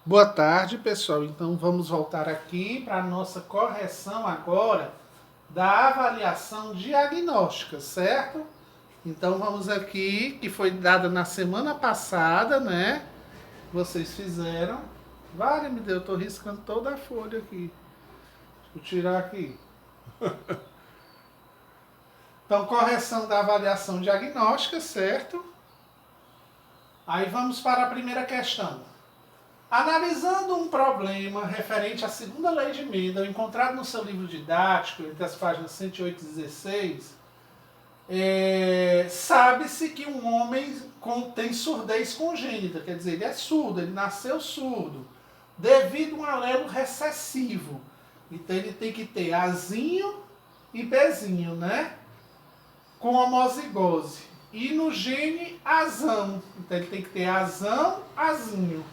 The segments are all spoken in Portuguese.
Boa tarde, pessoal. Então vamos voltar aqui para a nossa correção agora da avaliação diagnóstica, certo? Então vamos aqui, que foi dada na semana passada, né? Vocês fizeram. Vale, me deu, eu tô riscando toda a folha aqui. Deixa eu tirar aqui. Então, correção da avaliação diagnóstica, certo? Aí vamos para a primeira questão. Analisando um problema referente à segunda lei de Mendel, encontrado no seu livro didático, entre as páginas 108 e 16, sabe-se que um homem tem surdez congênita, quer dizer, ele é surdo, ele nasceu surdo, devido a um alelo recessivo. Então ele tem que ter Azinho e Bzinho, né? Com homozigose. E no gene Azão. Então ele tem que ter Azão, Azinho.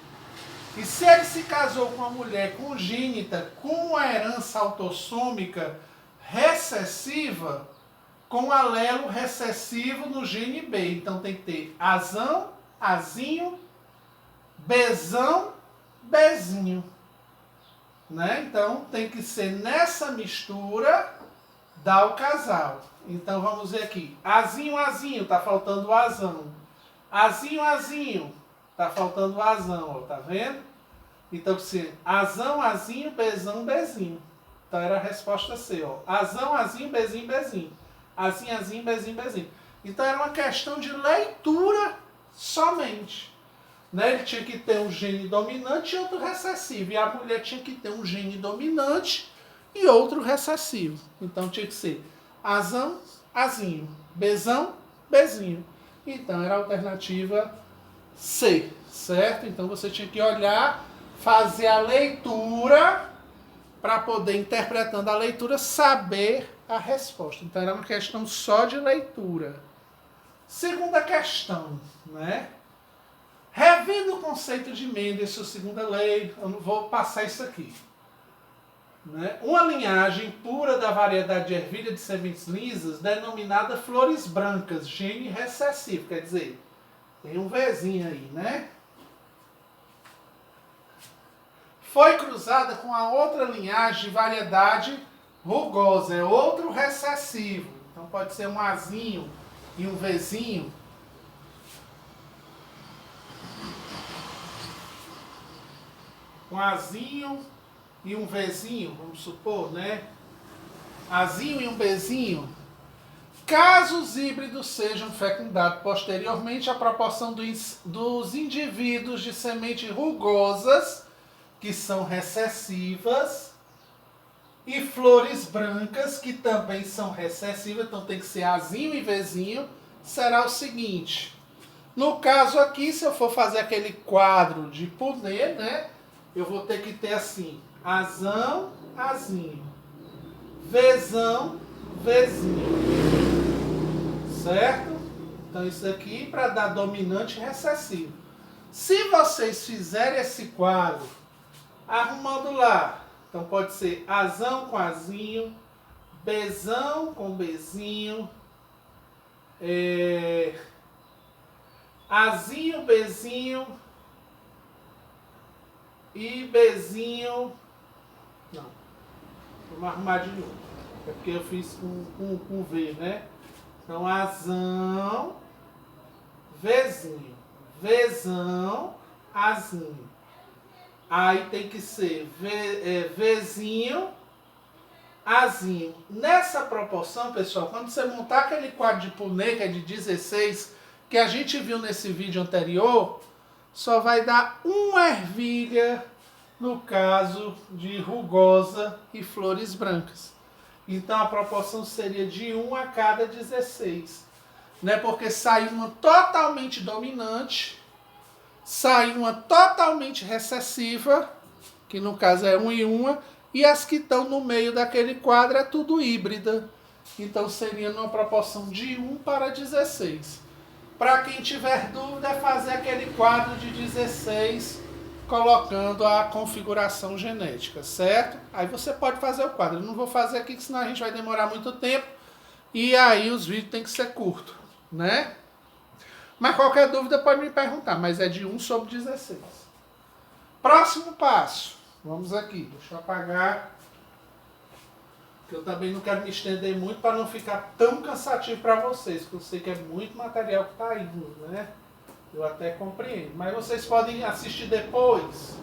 E se ele se casou com uma mulher congênita com a herança autossômica recessiva, com alelo recessivo no gene B. Então tem que ter Azão, Azinho, Bzão, Bzinho. Né? Então tem que ser nessa mistura dá o casal. Então vamos ver aqui. Azinho, Azinho, tá faltando o Azão. Azinho, Azinho, tá faltando o Azão, ó, tá vendo? Então, se Azão, Azinho, Bzão, Bzinho. Então era a resposta C, ó. Azão, Azinho, Bzinho, Bzinho. Azinho, Azinho, Bzinho, Bzinho. Então era uma questão de leitura somente. Né? Ele tinha que ter um gene dominante e outro recessivo. E a mulher tinha que ter um gene dominante e outro recessivo. Então tinha que ser Azão, Azinho. Bzão, Bzinho. Então era a alternativa C, certo? Então você tinha que olhar, fazer a leitura para poder, interpretando a leitura, saber a resposta. Então era uma questão só de leitura. Segunda questão, né? Revendo o conceito de Mendel, sua segunda lei, eu não vou passar isso aqui. Né? Uma linhagem pura da variedade de ervilha de sementes lisas, denominada flores brancas, gene recessivo, quer dizer, tem um Vzinho aí, né? Foi cruzada com a outra linhagem de variedade rugosa, é outro recessivo. Então pode ser um Azinho e um Vzinho. Um Azinho e um Vzinho, vamos supor, né? Azinho e um Bzinho. Caso os híbridos sejam fecundados posteriormente, a proporção dos indivíduos de semente rugosas, que são recessivas, e flores brancas, que também são recessivas, então tem que ser Azinho e Vzinho, será o seguinte. No caso aqui, se eu for fazer aquele quadro de Punnett, né, eu vou ter que ter assim, Azão, Azinho, Vzão, Vzinho. Certo? Então isso aqui para dar dominante e recessivo. Se vocês fizerem esse quadro, arrumando lá, então pode ser Azão com Azinho, Bzão com Bzinho, Azinho, Bzinho e Bzinho. Não, vamos arrumar de novo. É porque eu fiz com V, né? Então, Azão, Vzinho, Vzão, Azinho. Aí tem que ser Vzinho, Azinho. Nessa proporção, pessoal, quando você montar aquele quadro de Punnett, que é de 16, que a gente viu nesse vídeo anterior, só vai dar uma ervilha no caso de rugosa e flores brancas. Então a proporção seria de 1 a cada 16. Né? Porque sai uma totalmente dominante, sai uma totalmente recessiva, que no caso é 1 e 1, e as que estão no meio daquele quadro é tudo híbrida. Então seria numa proporção de 1 para 16. Para quem tiver dúvida, é fazer aquele quadro de 16 colocando a configuração genética, certo? Aí você pode fazer o quadro. Eu não vou fazer aqui, senão a gente vai demorar muito tempo. E aí os vídeos tem que ser curtos, né? Mas qualquer dúvida pode me perguntar, mas é de 1 sobre 16. Próximo passo. Vamos aqui. Deixa eu apagar. Que eu também não quero me estender muito para não ficar tão cansativo para vocês. Porque eu sei que é muito material que está indo, né? Eu até compreendo. Mas vocês podem assistir depois.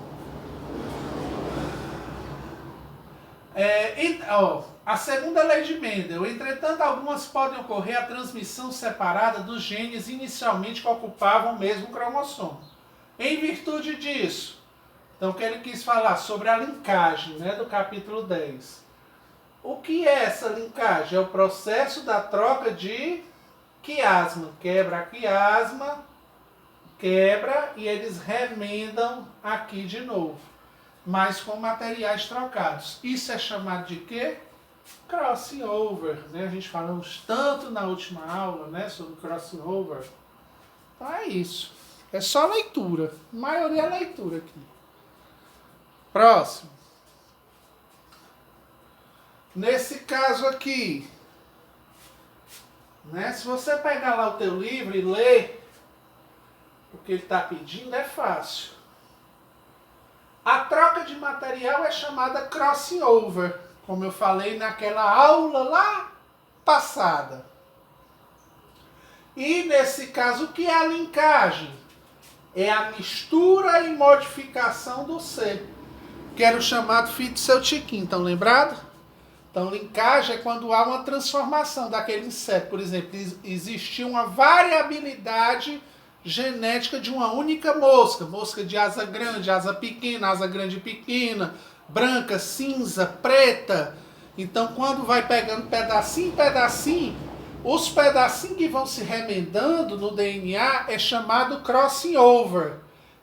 A segunda lei de Mendel. Entretanto, algumas podem ocorrer a transmissão separada dos genes inicialmente que ocupavam o mesmo cromossomo. Em virtude disso, então o que ele quis falar sobre a linkagem, né, do capítulo 10. O que é essa linkagem? É o processo da troca de quiasma. Quebra a quiasma, quebra e eles remendam aqui de novo, mas com materiais trocados. Isso é chamado de quê? Crossing over, né? A gente falamos tanto na última aula, né, sobre crossing over. Então é isso. É só leitura. A maioria é leitura aqui. Próximo. Nesse caso aqui, né, se você pegar lá o teu livro e ler o que ele está pedindo, é fácil. A troca de material é chamada crossing over, como eu falei naquela aula lá passada. E nesse caso, o que é a linkagem? É a mistura e modificação do ser, que era o chamado fitoceutiquim, estão lembrados? Então, linkagem é quando há uma transformação daquele inseto. Por exemplo, existia uma variabilidade genética de uma única mosca. Mosca de asa grande grande e pequena, branca, cinza, preta. Então, quando vai pegando pedacinho em pedacinho, os pedacinhos que vão se remendando no DNA é chamado crossing over.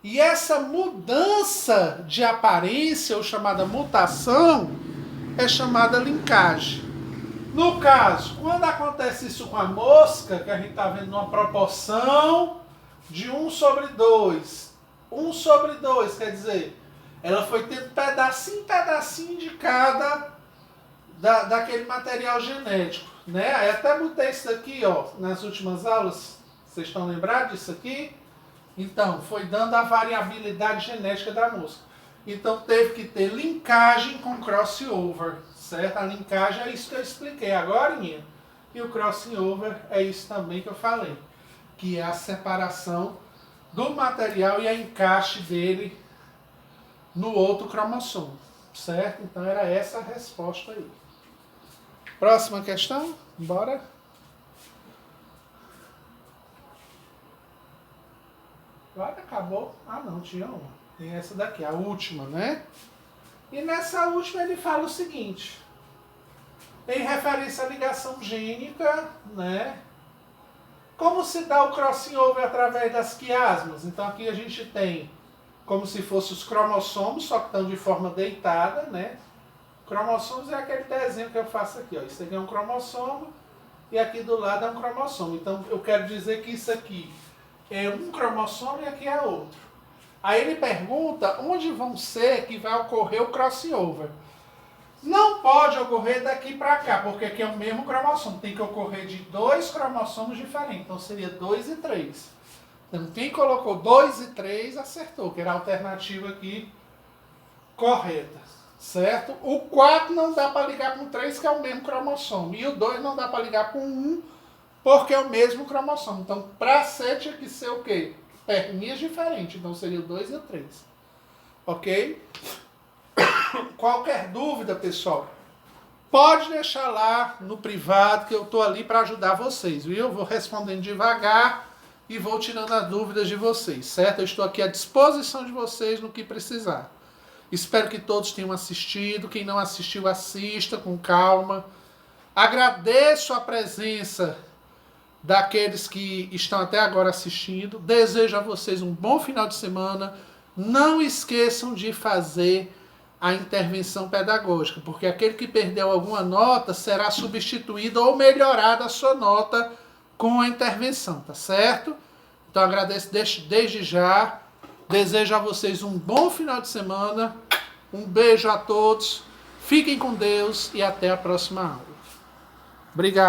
E essa mudança de aparência, ou chamada mutação, é chamada linkagem. No caso, quando acontece isso com a mosca, que a gente está vendo uma proporção de 1/2. 1/2, quer dizer, ela foi tendo pedacinho em pedacinho de cada daquele material genético, né? Aí até botei isso aqui, ó, nas últimas aulas. Vocês estão lembrados disso aqui? Então, foi dando a variabilidade genética da mosca. Então, teve que ter linkagem com crossover, certo? A linkagem é isso que eu expliquei agora, e o crossover é isso também que eu falei, que é a separação do material e a encaixe dele no outro cromossomo, certo? Então, era essa a resposta aí. Próxima questão, bora? Agora acabou. Ah, não, tinha uma. Tem essa daqui, a última, né? E nessa última ele fala o seguinte. Em referência à ligação gênica, né? Como se dá o crossing over através das quiasmas? Então aqui a gente tem como se fossem os cromossomos, só que estão de forma deitada, né? Cromossomos é aquele desenho que eu faço aqui, ó. Isso aqui é um cromossomo e aqui do lado é um cromossomo. Então eu quero dizer que isso aqui é um cromossomo e aqui é outro. Aí ele pergunta onde vão ser que vai ocorrer o crossover. Não pode ocorrer daqui para cá, porque aqui é o mesmo cromossomo. Tem que ocorrer de 2 cromossomos diferentes. Então seria 2 e 3. Então quem colocou 2 e 3 acertou, que era a alternativa aqui correta. Certo? O 4 não dá para ligar com 3, que é o mesmo cromossomo. E o 2 não dá para ligar com 1, porque é o mesmo cromossomo. Então, para ser, tinha que ser o quê? Perninhas diferentes. Então, seria o 2 e o 3. Ok? Qualquer dúvida, pessoal, pode deixar lá no privado, que eu estou ali para ajudar vocês, viu? Eu vou respondendo devagar e vou tirando as dúvidas de vocês, certo? Eu estou aqui à disposição de vocês no que precisar. Espero que todos tenham assistido. Quem não assistiu, assista com calma. Agradeço a presença daqueles que estão até agora assistindo. Desejo a vocês um bom final de semana. Não esqueçam de fazer a intervenção pedagógica, porque aquele que perdeu alguma nota será substituído ou melhorada a sua nota com a intervenção, tá certo? Então agradeço desde já. Desejo a vocês um bom final de semana. Um beijo a todos. Fiquem com Deus e até a próxima aula. Obrigado.